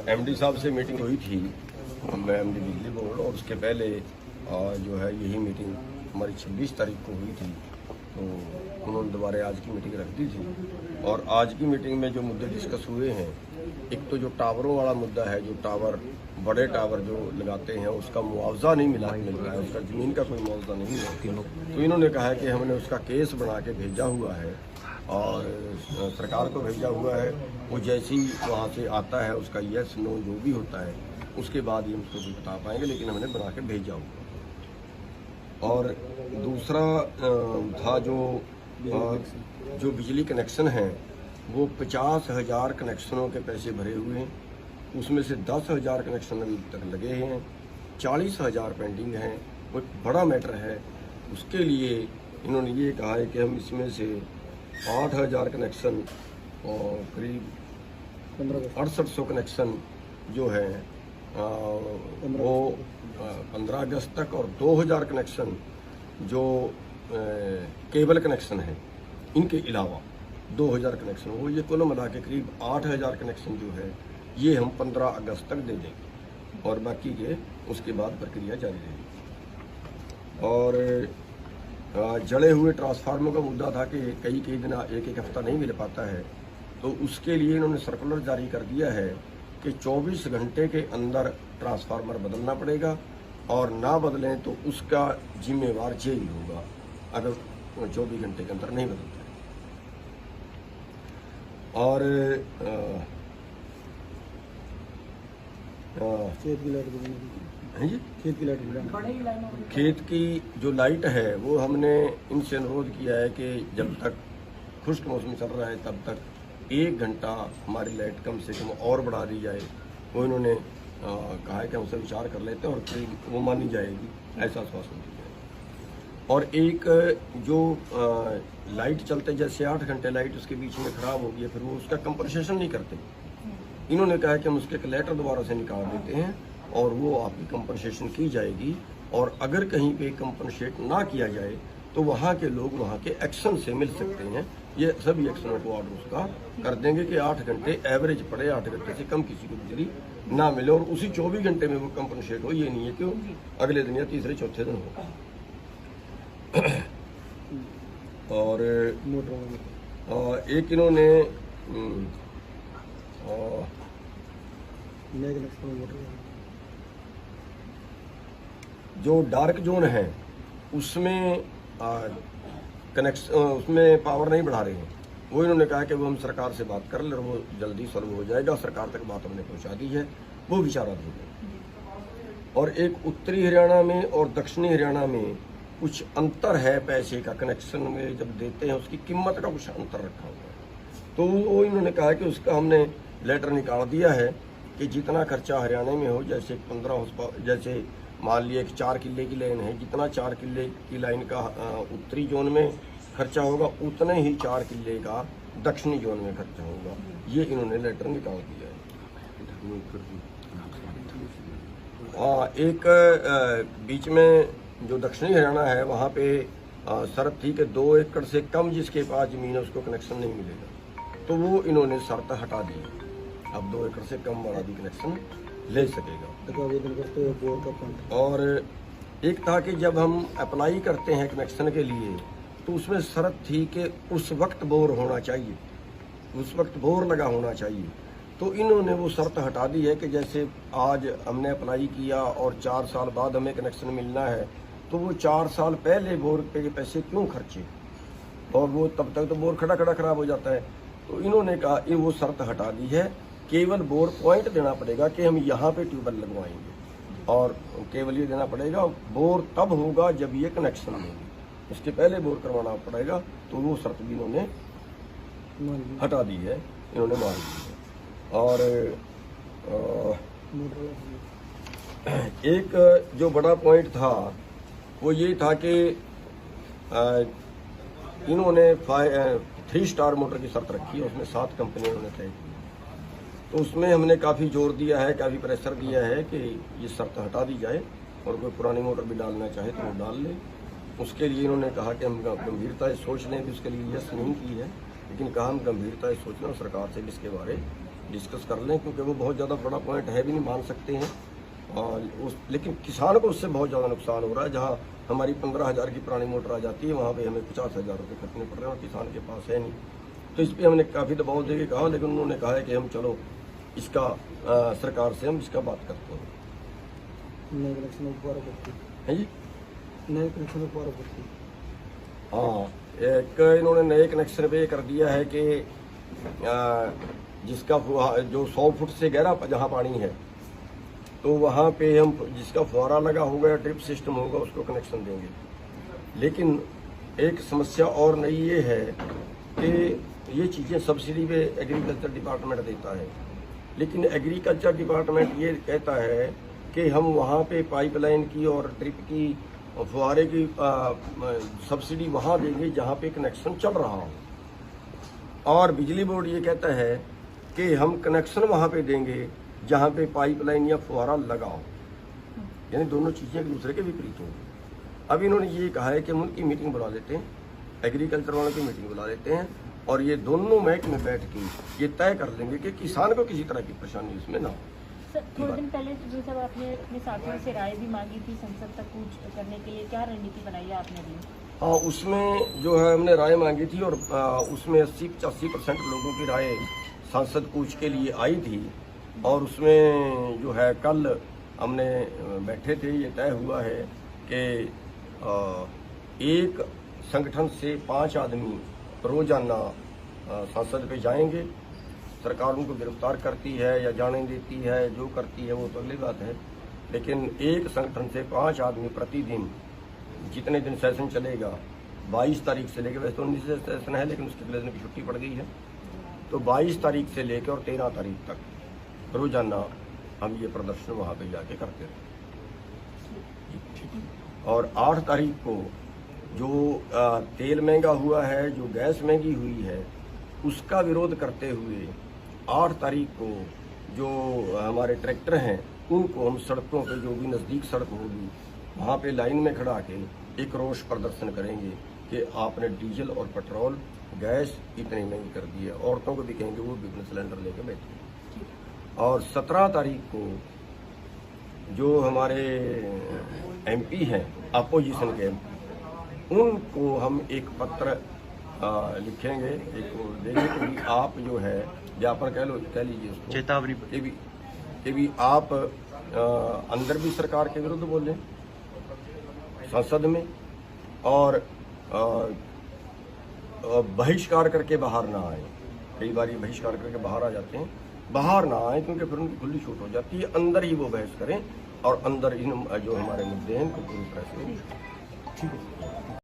MD साहब से meeting हुई थी, एमडी बिजली बोर्ड, और उसके पहले जो है यही मीटिंग हमारी 26 तारीख को हुई थी। तो उन्होंने दोबारा आज की मीटिंग रख दी थी। और आज की मीटिंग में जो मुद्दे डिस्कस हुए हैं, एक तो जो टावरों वाला मुद्दा है, जो टावर बड़े टावर जो लगाते हैं उसका मुआवजा नहीं मिल रहा है, उसका ज़मीन का कोई मुआवजा नहीं मिला। तो इन्होंने कहा है कि हमने उसका केस बना के भेजा हुआ है और सरकार को भेजा हुआ है। वो जैसे ही वहाँ से आता है उसका यस नो जो भी होता है उसके बाद ही हम उसको भी बता पाएंगे, लेकिन हमने बना के भेजा हुआ। और दूसरा था जो बिजली कनेक्शन हैं वो 50,000 कनेक्शनों के पैसे भरे हुए हैं, उसमें से 10,000 कनेक्शन अभी तक लगे हैं, 40,000 पेंडिंग हैं। वो बड़ा मैटर है। उसके लिए इन्होंने ये कहा है कि हम इसमें से 8,000 कनेक्शन और करीब 6800 कनेक्शन जो है वो 15 अगस्त तक, और 2000 कनेक्शन जो केबल कनेक्शन है इनके अलावा 2000 कनेक्शन, वो ये कुल मिला के करीब 8000 कनेक्शन जो है ये हम 15 अगस्त तक दे देंगे और बाकी के उसके बाद प्रक्रिया जारी रहेगी। और जड़े हुए ट्रांसफार्मर का मुद्दा था कि कई दिन एक हफ्ता नहीं मिल पाता है, तो उसके लिए इन्होंने सर्कुलर जारी कर दिया है कि 24 घंटे के अंदर ट्रांसफार्मर बदलना पड़ेगा, और ना बदलें तो उसका जिम्मेवार जेल होगा अगर 24 घंटे के अंदर नहीं बदलता है। और खेत की जो लाइट है वो हमने इनसे अनुरोध किया है कि जब तक खुश्क मौसम चल रहा है तब तक 1 घंटा हमारी लाइट कम से कम और बढ़ा दी जाए। वो इन्होंने कहा है कि हमसे विचार कर लेते हैं और वो मानी जाएगी, ऐसा आश्वासन दिया है। और एक जो लाइट चलते जैसे 8 घंटे लाइट उसके बीच में खराब हो गई है, फिर वो उसका कंपनसेशन नहीं करते। इन्होंने कहा है कि हम उसके एक लेटर दोबारा से निकाल देते हैं और वो आपकी कंपनसेशन की जाएगी, और अगर कहीं पे कंपनसेट ना किया जाए तो वहाँ के लोग वहाँ के एक्शन से मिल सकते हैं। ये सभी एक्शन को ऑर्डर उसका कर देंगे कि 8 घंटे एवरेज पड़े, 8 घंटे से कम किसी को बिजली ना मिले, और उसी 24 घंटे में वो कंपनसेट हो। ये नहीं है कि अगले दिन या तीसरे चौथे दिन हो। और एक इन्होंने जो डार्क जोन है उसमें कनेक्शन उसमें पावर नहीं बढ़ा रहे हैं, वो इन्होंने कहा कि वो हम सरकार से बात कर ले और वो जल्दी सॉल्व हो जाएगा। सरकार तक बात हमने पहुंचा दी है, वो विचाराधीन है। और एक उत्तरी हरियाणा में और दक्षिणी हरियाणा में कुछ अंतर है, पैसे का कनेक्शन में जब देते हैं उसकी कीमत का कुछ अंतर रखा हुआ है। तो वो इन्होंने कहा कि उसका हमने लेटर निकाल दिया है कि जितना खर्चा हरियाणा में हो, जैसे 15 हॉर्स, जैसे मान लिया कि 4 किले की लाइन है, जितना 4 किले की लाइन का उत्तरी जोन में खर्चा होगा उतने ही 4 किले का दक्षिणी जोन में खर्चा होगा। ये इन्होंने लेटर निकाल दिया है। एक बीच में जो दक्षिणी हरियाणा है वहाँ पे शर्त थी कि 2 एकड़ से कम जिसके पास जमीन है उसको कनेक्शन नहीं मिलेगा, तो वो इन्होंने शर्त हटा दी। अब 2 एकड़ से कम वाला भी कनेक्शन ले सकेगा। और एक था कि जब हम अप्लाई करते हैं कनेक्शन के लिए तो उसमें शर्त थी कि उस वक्त बोर होना चाहिए, उस वक्त बोर लगा होना चाहिए। तो इन्होंने वो शर्त हटा दी है कि जैसे आज हमने अप्लाई किया और 4 साल बाद हमें कनेक्शन मिलना है, तो वो 4 साल पहले बोर पे पैसे क्यों खर्चे, और वो तब तक तो बोर खड़ा खराब हो जाता है। तो इन्होंने कहा ये वो शर्त हटा दी है, केवल बोर पॉइंट देना पड़ेगा कि हम यहाँ पे ट्यूबवेल लगवाएंगे, और केवल ये देना पड़ेगा। बोर तब होगा जब ये कनेक्शन लेंगे, उसके पहले बोर करवाना पड़ेगा। तो वो शर्त भी इन्होंने हटा दी है, इन्होंने मान दी है। और एक जो बड़ा पॉइंट था वो ये था कि इन्होंने 3 स्टार मोटर की शर्त रखी है, उसमें 7 कंपनियों ने तय की। तो उसमें हमने काफ़ी जोर दिया है, काफ़ी प्रेशर दिया है कि ये शर्त हटा दी जाए, और कोई पुरानी मोटर भी डालना चाहे तो वो डाल ले। उसके लिए इन्होंने कहा कि हम गंभीरता से सोच लें, कि उसके लिए यस नहीं की है, लेकिन कहा हम गंभीरता से सोच लें और सरकार से भी इसके बारे डिस्कस कर लें, क्योंकि वो बहुत ज़्यादा बड़ा पॉइंट है भी नहीं, मान सकते हैं। और लेकिन किसान को उससे बहुत ज़्यादा नुकसान हो रहा है। जहाँ हमारी 15,000 की पुरानी मोटर आ जाती है, वहाँ पे हमें 50,000 रुपये खर्चने पड़ रहे हैं और किसान के पास है नहीं। तो इस पर हमने काफ़ी दबाव देके कहा, लेकिन उन्होंने कहा है कि हम चलो इसका सरकार से हम इसका बात करते हैं। नए कनेक्शन है जी, नए कनेक्शन पूर्ति। हाँ, एक इन्होंने नए कनेक्शन पे कर दिया है कि जिसका जो 100 फुट से गहरा जहाँ पानी है, तो वहाँ पे हम जिसका फुहारा लगा होगा या ड्रिप सिस्टम होगा उसको कनेक्शन देंगे। लेकिन एक समस्या और नई ये है कि ये चीज़ें सब्सिडी पे एग्रीकल्चर डिपार्टमेंट देता है, लेकिन एग्रीकल्चर डिपार्टमेंट ये कहता है कि हम वहाँ पे पाइपलाइन की और ड्रिप की और फुहारे की सब्सिडी वहाँ देंगे जहाँ पे कनेक्शन चल रहा हो, और बिजली बोर्ड ये कहता है कि हम कनेक्शन वहाँ पे देंगे जहाँ पे पाइपलाइन या फुहारा लगा हो। यानी दोनों चीज़ें एक दूसरे के विपरीत होंगी। अब इन्होंने ये कहा है कि हम उनकी मीटिंग बुला लेते हैं, एग्रीकल्चर वालों की मीटिंग बुला लेते हैं, और ये दोनों महकमे बैठ के ये तय कर लेंगे कि किसान को किसी तरह की परेशानी इसमें ना हो। सर, थोड़े दिन पहले जो सब आपने अपने साथियों से राय भी मांगी थी संसद तक कूच करने के लिए, क्या रणनीति बनाई है आपने भी? हाँ, उसमें जो है हमने राय मांगी थी, और उसमें 80-85% लोगों की राय सांसद कूच के लिए आई थी। और उसमें जो है कल हमने बैठे थे, ये तय हुआ है कि एक संगठन से 5 आदमी रोजाना संसद पे जाएंगे। सरकार उनको गिरफ्तार करती है या जाने देती है, जो करती है वो तो अगली बात है, लेकिन एक संगठन से 5 आदमी प्रतिदिन, जितने दिन सेशन चलेगा, 22 तारीख से लेकर, वैसे तो 19 से सेशन है लेकिन उसके अगले दिन की छुट्टी पड़ गई है, तो 22 तारीख से लेकर और 13 तारीख तक रोजाना हम ये प्रदर्शन वहाँ पे जाके करते रहे। और 8 तारीख को जो तेल महंगा हुआ है, जो गैस महंगी हुई है, उसका विरोध करते हुए 8 तारीख को जो हमारे ट्रैक्टर हैं उनको हम सड़कों पे, जो भी नज़दीक सड़क होगी वहाँ पे लाइन में खड़ा के एक रोष प्रदर्शन करेंगे कि आपने डीजल और पेट्रोल गैस इतनी महंगी कर दी है। औरतों को भी कहेंगे वो भी सिलेंडर लेके बैठे। और 17 तारीख को जो हमारे एमपी हैं अपोजिशन के, उनको हम एक पत्र लिखेंगे, एक देंगे कि आप जो है ज्ञापन कह लीजिए उसको, चेतावनी कि भी आप अंदर भी सरकार के विरुद्ध बोलें संसद में, और बहिष्कार करके बाहर ना आए। कई बार ये बहिष्कार करके बाहर आ जाते हैं, बाहर ना आए क्योंकि फिर उनकी खुली छूट हो जाती है। अंदर ही वो बहस करें और अंदर इन जो हमारे मुद्दे हैं उनको पूरी तरह से ठीक है।